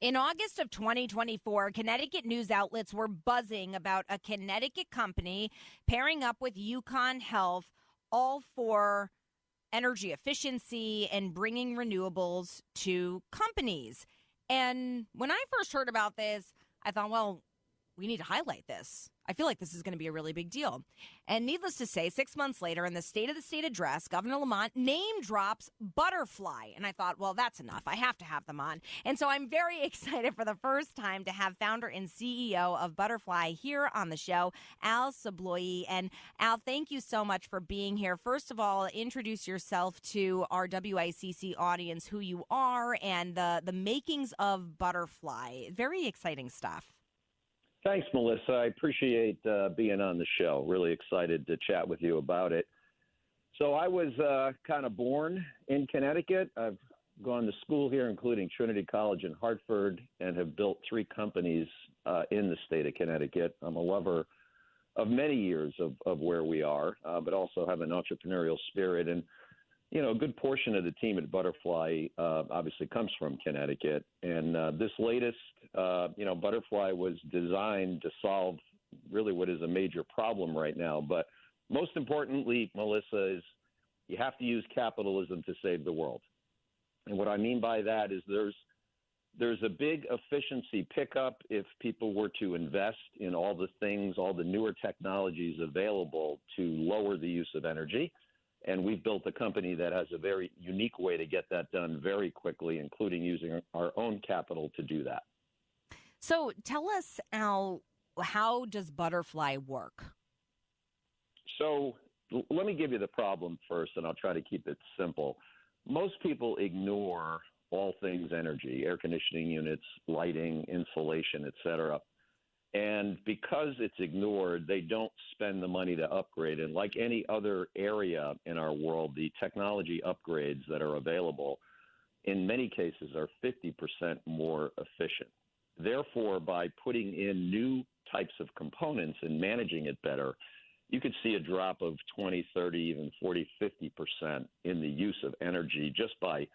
In August of 2024, Connecticut news outlets were buzzing about a Connecticut company pairing up with UConn Health, all for energy efficiency and bringing renewables to companies. And when I first heard about this, I thought, well, we need to highlight this. I feel like this is going to be a really big deal. And needless to say, 6 months later, in the State of the State address, Governor Lamont name drops Budderfly. And I thought, well, that's enough. I have to have them on. And so I'm very excited for the first time to have founder and CEO of Budderfly here on the show, Al Subbloie. And Al, thank you so much for being here. First of all, introduce yourself to our WICC audience, who you are, and the makings of Budderfly. Very exciting stuff. Thanks, Melissa. I appreciate being on the show. Really excited to chat with you about it. So I was kind of born in Connecticut. I've gone to school here, including Trinity College in Hartford, and have built 3 companies in the state of Connecticut. I'm a lover of many years of where we are, but also have an entrepreneurial spirit. And you know, a good portion of the team at Budderfly obviously comes from Connecticut. And this latest, Budderfly was designed to solve really what is a major problem right now. But most importantly, Melissa, is you have to use capitalism to save the world. And what I mean by that is there's a big efficiency pickup if people were to invest in all the things, all the newer technologies available to lower the use of energy. And we've built a company that has a very unique way to get that done very quickly, including using our own capital to do that. So tell us, Al, how does Budderfly work? So let me give you the problem first, and I'll try to keep it simple. Most people ignore all things energy, air conditioning units, lighting, insulation, et cetera. And because it's ignored, they don't spend the money to upgrade. And like any other area in our world, the technology upgrades that are available in many cases are 50% more efficient. Therefore, by putting in new types of components and managing it better, you could see a drop of 20, 30, even 40, 50% in the use of energy just by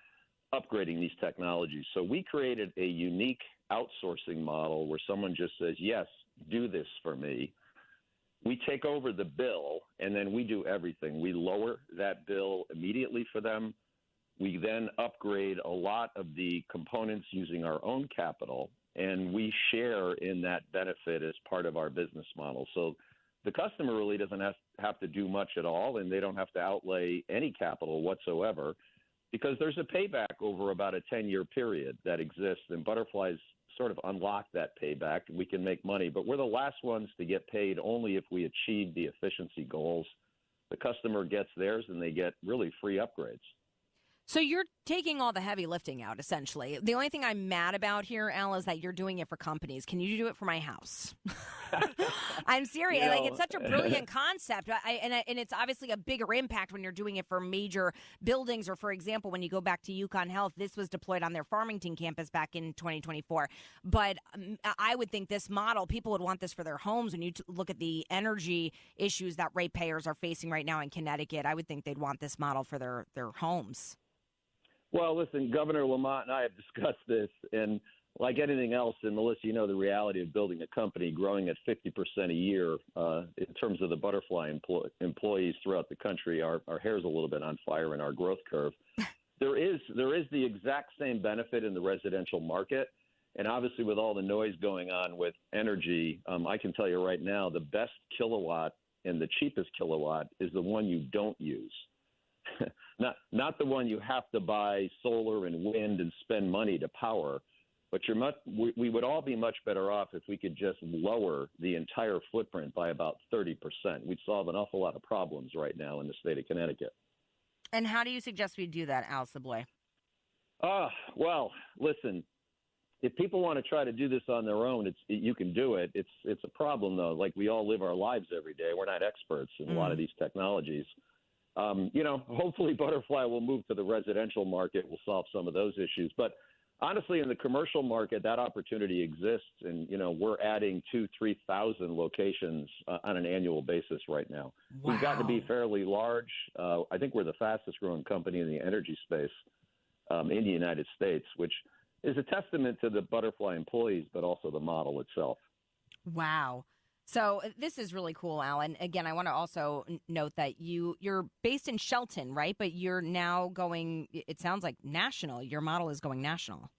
upgrading these technologies. So we created a unique outsourcing model where someone just says, yes, do this for me. We take over the bill, and then we do everything. We lower that bill immediately for them. We then upgrade a lot of the components using our own capital, and we share in that benefit as part of our business model. So the customer really doesn't have to do much at all, and they don't have to outlay any capital whatsoever, because there's a payback over about a 10-year period that exists, and Budderfly's sort of unlocked that payback. We can make money, but we're the last ones to get paid only if we achieve the efficiency goals. The customer gets theirs, and they get really free upgrades. So you're taking all the heavy lifting out, essentially. The only thing I'm mad about here, Al, is that you're doing it for companies. Can you do it for my house? I'm serious. You know, it's such a brilliant concept. And it's obviously a bigger impact when you're doing it for major buildings. Or, for example, when you go back to UConn Health, this was deployed on their Farmington campus back in 2024. But I would think this model, people would want this for their homes. When you look at the energy issues that ratepayers are facing right now in Connecticut, I would think they'd want this model for their homes. Well, listen, Governor Lamont and I have discussed this, and like anything else, and Melissa, you know the reality of building a company growing at 50% a year in terms of the Budderfly employees throughout the country. Our hair's a little bit on fire in our growth curve. There is the exact same benefit in the residential market, and obviously with all the noise going on with energy, I can tell you right now the best kilowatt and the cheapest kilowatt is the one you don't use. Not the one you have to buy solar and wind and spend money to power, but we would all be much better off if we could just lower the entire footprint by about 30%. We'd solve an awful lot of problems right now in the state of Connecticut. And how do you suggest we do that, Al Subbloie? Well, listen, if people want to try to do this on their own, you can do it. It's a problem, though. Like, we all live our lives every day. We're not experts in a lot of these technologies. Hopefully Budderfly will move to the residential market. We'll solve some of those issues. But honestly, in the commercial market, that opportunity exists. And, we're adding 2,000-3,000 locations on an annual basis right now. Wow. We've gotten to be fairly large. I think we're the fastest growing company in the energy space in the United States, which is a testament to the Budderfly employees, but also the model itself. Wow. So this is really cool, Al. And again, I want to also note that you're based in Shelton, right? But you're now going, it sounds like national. Your model is going national.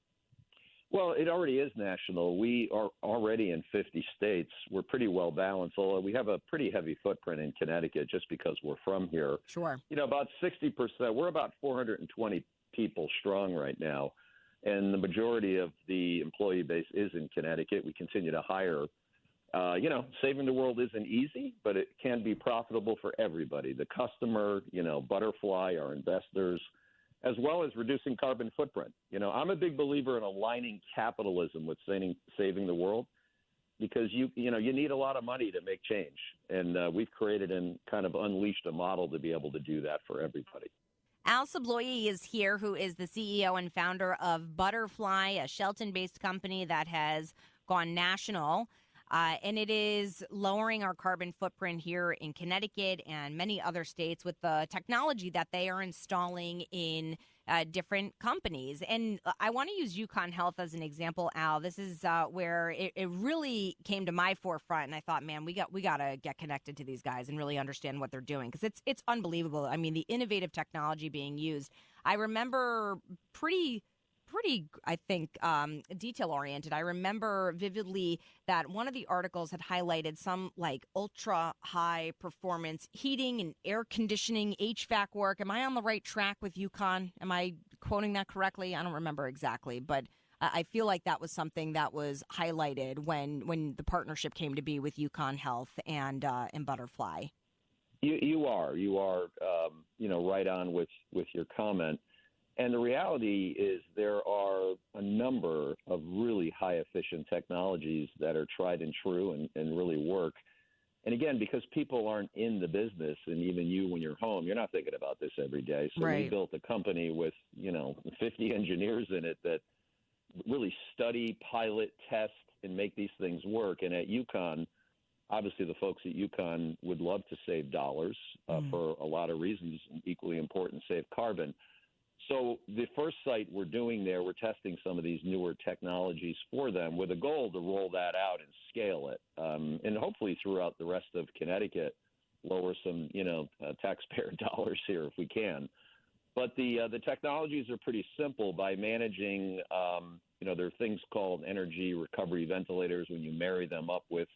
Well, it already is national. We are already in 50 states. We're pretty well balanced, although we have a pretty heavy footprint in Connecticut just because we're from here. Sure. About 60%, we're about 420 people strong right now. And the majority of the employee base is in Connecticut. We continue to hire. Saving the world isn't easy, but it can be profitable for everybody. The customer, Budderfly, our investors, as well as reducing carbon footprint. I'm a big believer in aligning capitalism with saving the world because you need a lot of money to make change. And we've created and kind of unleashed a model to be able to do that for everybody. Al Subbloie is here, who is the CEO and founder of Budderfly, a Shelton-based company that has gone national. And it is lowering our carbon footprint here in Connecticut and many other states with the technology that they are installing in different companies. And I want to use UConn Health as an example, Al. This is where it really came to my forefront. And I thought, man, we got to get connected to these guys and really understand what they're doing, because it's unbelievable. I mean, the innovative technology being used. I remember pretty, I think, detail-oriented. I remember vividly that one of the articles had highlighted some, like, ultra-high performance heating and air conditioning, HVAC work. Am I on the right track with UConn? Am I quoting that correctly? I don't remember exactly, but I feel like that was something that was highlighted when the partnership came to be with UConn Health and Budderfly. You are right on with your comment. And the reality is there are a number of really high-efficient technologies that are tried and true and really work. And again, because people aren't in the business, and even you when you're home, you're not thinking about this every day. So right. We built a company with, 50 engineers in it that really study, pilot, test, and make these things work. And at UConn, obviously the folks at UConn would love to save dollars for a lot of reasons, equally important, save carbon. So the first site we're doing there, we're testing some of these newer technologies for them with a goal to roll that out and scale it, and hopefully throughout the rest of Connecticut, lower some taxpayer dollars here if we can. But the technologies are pretty simple by managing. There are things called energy recovery ventilators. When you marry them up with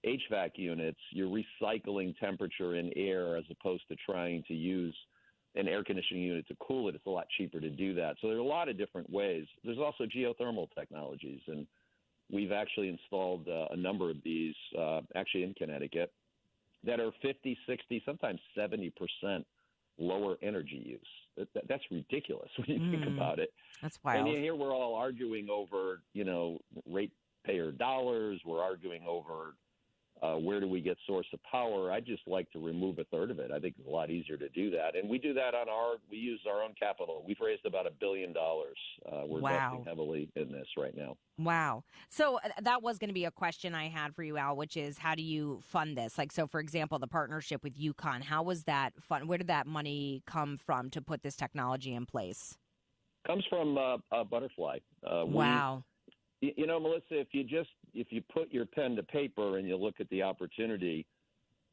HVAC units, you're recycling temperature in air as opposed to trying to use an air conditioning unit to cool it. It's a lot cheaper to do that. So there are a lot of different ways. There's also geothermal technologies, and we've actually installed a number of these actually in Connecticut that are 50, 60, sometimes 70% lower energy use. That's ridiculous when you think about it. That's wild. And here we're all arguing over, ratepayer dollars. We're arguing over where do we get source of power? I just like to remove a third of it. I think it's a lot easier to do that. And we do that we use our own capital. We've raised about $1 billion. We're investing heavily in this right now. Wow. So that was going to be a question I had for you, Al, which is how do you fund this? Like, so for example, the partnership with UConn, how was that fund? Where did that money come from to put this technology in place? Comes from Budderfly. Wow. Melissa, if you put your pen to paper and you look at the opportunity,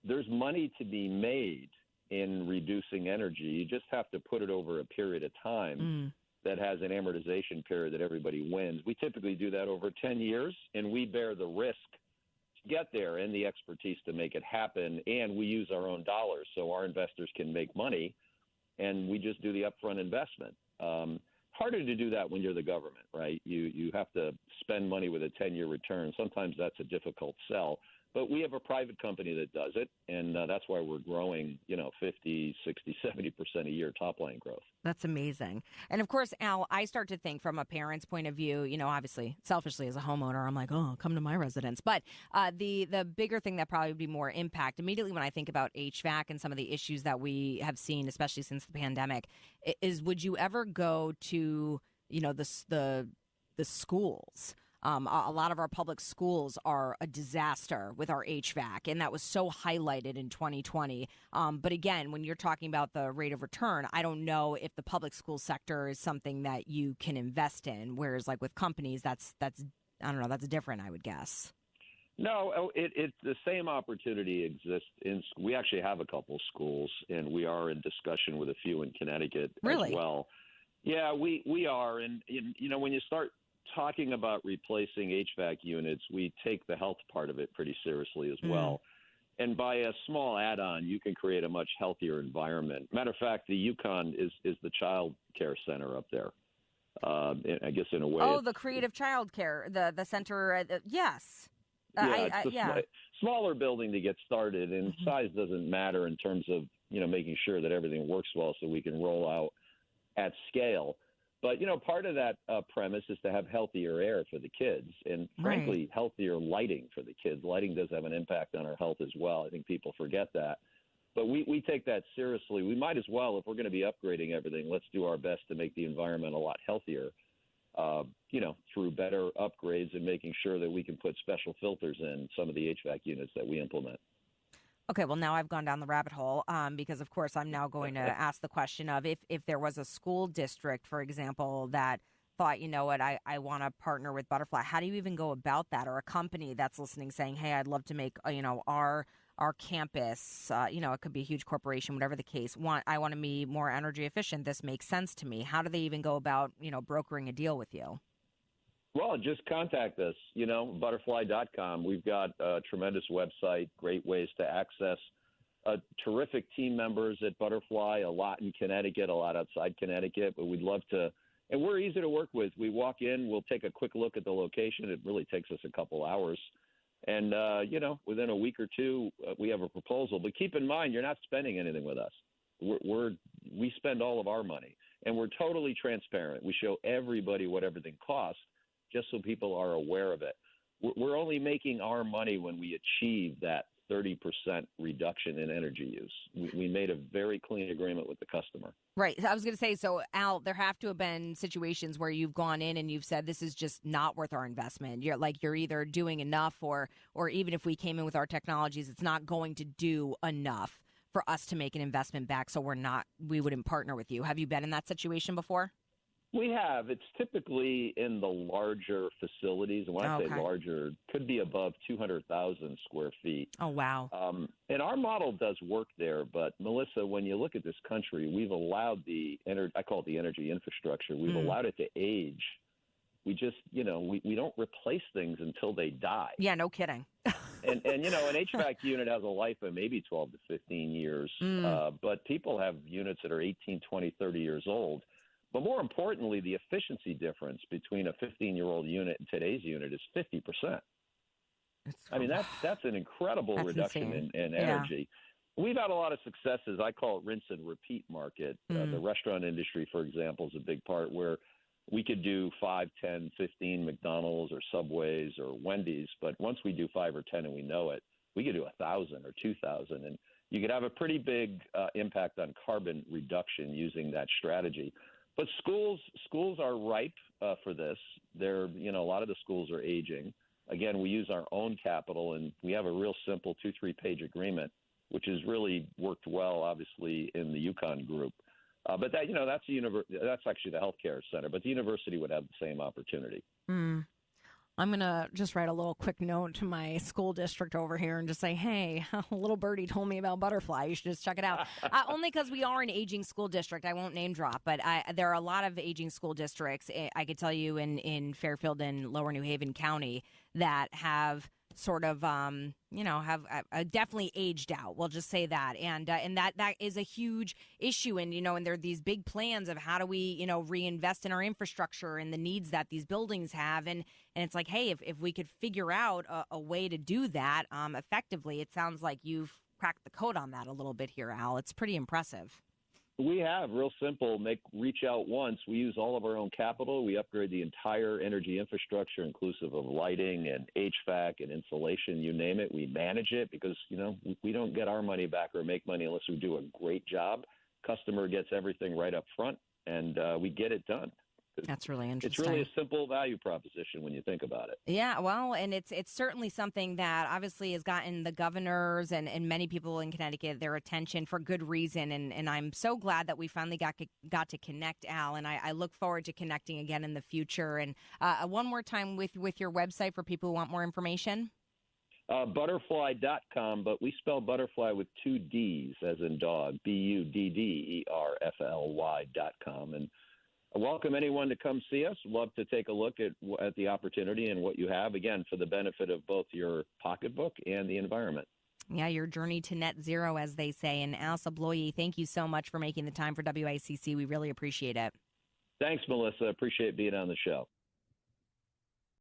there's money to be made in reducing energy. You just have to put it over a period of time that has an amortization period that everybody wins. We typically do that over 10 years, and we bear the risk to get there and the expertise to make it happen, and we use our own dollars so our investors can make money, and we just do the upfront investment. Harder to do that when you're the government, right? You have to spend money with a 10-year return. Sometimes that's a difficult sell. But we have a private company that does it, and that's why we're growing, 50, 60, 70% a year top-line growth. That's amazing. And, of course, Al, I start to think from a parent's point of view, obviously, selfishly as a homeowner, I'm like, oh, come to my residence. But the bigger thing that probably would be more impact, immediately when I think about HVAC and some of the issues that we have seen, especially since the pandemic, is would you ever go to, the schools? A lot of our public schools are a disaster with our HVAC, and that was so highlighted in 2020. But again, when you're talking about the rate of return, I don't know if the public school sector is something that you can invest in, whereas like with companies, that's I don't know, that's different, I would guess. No, it's the same opportunity exists we actually have a couple schools, and we are in discussion with a few in Connecticut Really? as well. Yeah, we are. And, when you start talking about replacing HVAC units, we take the health part of it pretty seriously as well. And by a small add-on, you can create a much healthier environment. Matter of fact, the UConn is the child care center up there. I guess in a way. Oh, the creative child care, the center. Yes. It's a smaller building to get started, and size doesn't matter in terms of, making sure that everything works well so we can roll out at scale. But, part of that premise is to have healthier air for the kids and, frankly, healthier lighting for the kids. Lighting does have an impact on our health as well. I think people forget that. But we take that seriously. We might as well, if we're going to be upgrading everything, let's do our best to make the environment a lot healthier, through better upgrades and making sure that we can put special filters in some of the HVAC units that we implement. Okay, well, now I've gone down the rabbit hole because, of course, I'm now going to ask the question of if there was a school district, for example, that thought, you know what, I want to partner with Budderfly. How do you even go about that? Or a company that's listening saying, hey, I'd love to make, our campus, it could be a huge corporation, whatever the case, I want to be more energy efficient. This makes sense to me. How do they even go about, brokering a deal with you? Well, just contact us, butterfly.com. We've got a tremendous website, great ways to access terrific team members at Budderfly, a lot in Connecticut, a lot outside Connecticut, but we'd love to. And we're easy to work with. We walk in, we'll take a quick look at the location. It really takes us a couple hours. And, within a week or two, we have a proposal. But keep in mind, you're not spending anything with us. We spend all of our money, and we're totally transparent. We show everybody what everything costs, just so people are aware of it. We're only making our money when we achieve that 30% reduction in energy use. We made a very clean agreement with the customer. Right. I was going to say, so Al, there have to have been situations where you've gone in and you've said, this is just not worth our investment. You're either doing enough or even if we came in with our technologies, it's not going to do enough for us to make an investment back. So we wouldn't partner with you. Have you been in that situation before? We have. It's typically in the larger facilities. And when I say larger, could be above 200,000 square feet. Oh, wow. And our model does work there. But, Melissa, when you look at this country, we've allowed I call it the energy infrastructure. We've allowed it to age. We just, we don't replace things until they die. Yeah, no kidding. and an HVAC unit has a life of maybe 12 to 15 years. But people have units that are 18, 20, 30 years old. But more importantly, the efficiency difference between a 15-year-old unit and today's unit is 50%. I mean, that's an incredible reduction in energy. We've had a lot of successes. I call it rinse and repeat market. The restaurant industry, for example, is a big part where we could do 5, 10, 15 McDonald's or Subways or Wendy's. But once we do 5 or 10 and we know it, we could do 1,000 or 2,000. And you could have a pretty big impact on carbon reduction using that strategy. But schools are ripe for this. A lot of the schools are aging. Again, we use our own capital, and we have a real simple 2-3 page agreement, which has really worked well, obviously, in the UConn group. But that's actually the healthcare center. But the university would have the same opportunity. I'm going to just write a little quick note to my school district over here and just say, hey, a little birdie told me about Budderfly. You should just check it out. Only because we are an aging school district. I won't name drop, but there are a lot of aging school districts, I could tell you, in Fairfield and Lower New Haven County that have sort of, have definitely aged out. We'll just say that. And that is a huge issue. And, and there are these big plans of how do we, reinvest in our infrastructure and the needs that these buildings have. And it's like, hey, if we could figure out a way to do that effectively, it sounds like you've cracked the code on that a little bit here, Al. It's pretty impressive. We have, real simple, reach out once. We use all of our own capital. We upgrade the entire energy infrastructure, inclusive of lighting and HVAC and insulation, you name it. We manage it because, we don't get our money back or make money unless we do a great job. Customer gets everything right up front, and we get it done. That's really It's interesting. really a simple value proposition when you think about it. Yeah, well, and it's certainly something that obviously has gotten the governors and many people in Connecticut their attention for good reason. And I'm so glad that we finally got to connect, Al. And I look forward to connecting again in the future. And one more time with your website for people who want more information. Budderfly.com, but we spell butterfly with two D's as in dog, BUDDERFLY.com. And I welcome anyone to come see us. Love to take a look at the opportunity and what you have, again, for the benefit of both your pocketbook and the environment. Yeah, your journey to net zero, as they say. And Al Subbloie, thank you so much for making the time for WICC. We really appreciate it. Thanks, Melissa. Appreciate being on the show.